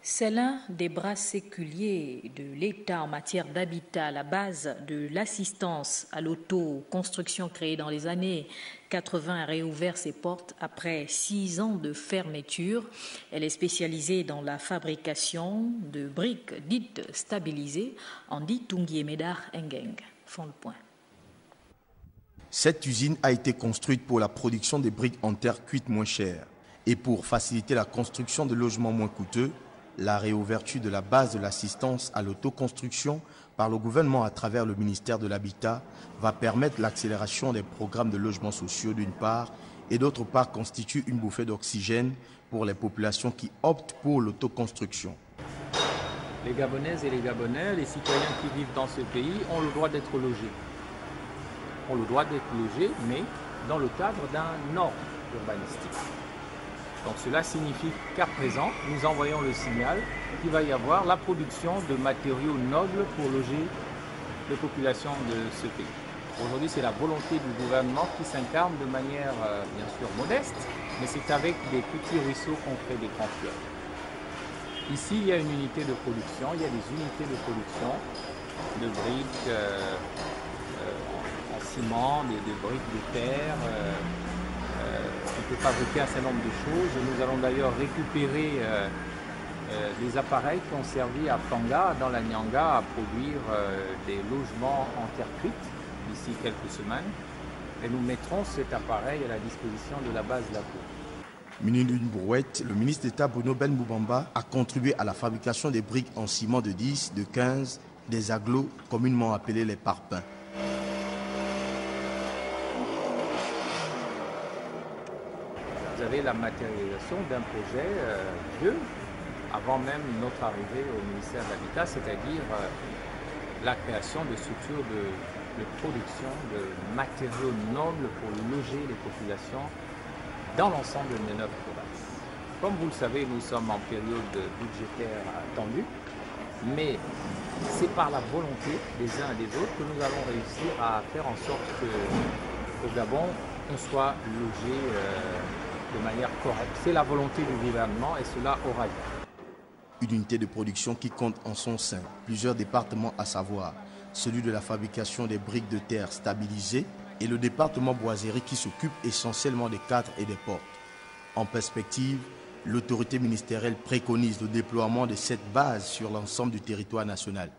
C'est l'un des bras séculiers de l'État en matière d'habitat, la base de l'assistance à l'autoconstruction créée dans les années 80 a réouvert ses portes après 6 ans de fermeture. Elle est spécialisée dans la fabrication de briques dites stabilisées, en dit Tungie Medar Engeng. Fond le point. Cette usine a été construite pour la production des briques en terre cuite moins chères. Et pour faciliter la construction de logements moins coûteux, la réouverture de la base de l'assistance à l'autoconstruction par le gouvernement à travers le ministère de l'Habitat va permettre l'accélération des programmes de logements sociaux d'une part et d'autre part constitue une bouffée d'oxygène pour les populations qui optent pour l'autoconstruction. Les Gabonaises et les Gabonais, les citoyens qui vivent dans ce pays ont le droit d'être logés. Ont le droit d'être logés, mais dans le cadre d'un ordre urbanistique. Donc cela signifie qu'à présent, nous envoyons le signal qu'il va y avoir la production de matériaux nobles pour loger les populations de ce pays. Aujourd'hui, c'est la volonté du gouvernement qui s'incarne de manière bien sûr modeste, mais c'est avec des petits ruisseaux qu'on crée des grands fleuves. Ici, il y a une unité de production, il y a des unités de production de briques en ciment, des briques de terre. On peut fabriquer un certain nombre de choses. Nous allons d'ailleurs récupérer les appareils qui ont servi à Panga, dans la Nyanga, à produire des logements en terre cuite d'ici quelques semaines. Et nous mettrons cet appareil à la disposition de la base d'Apo. Muni d'une brouette, le ministre d'État Bruno Ben Moubamba a contribué à la fabrication des briques en ciment de 10, de 15, des agglos, communément appelés les parpaings. Vous avez la matérialisation d'un projet vieux, avant même notre arrivée au ministère de l'Habitat, c'est-à-dire la création de structures de production de matériaux nobles pour loger les populations dans l'ensemble des 9 provinces. Comme vous le savez, nous sommes en période budgétaire tendue, mais c'est par la volonté des uns et des autres que nous allons réussir à faire en sorte qu'au Gabon, on soit logé de manière correcte. C'est la volonté du gouvernement et cela aura lieu. Une unité de production qui compte en son sein plusieurs départements, à savoir celui de la fabrication des briques de terre stabilisées et le département boiserie qui s'occupe essentiellement des cadres et des portes. En perspective, l'autorité ministérielle préconise le déploiement de cette base sur l'ensemble du territoire national.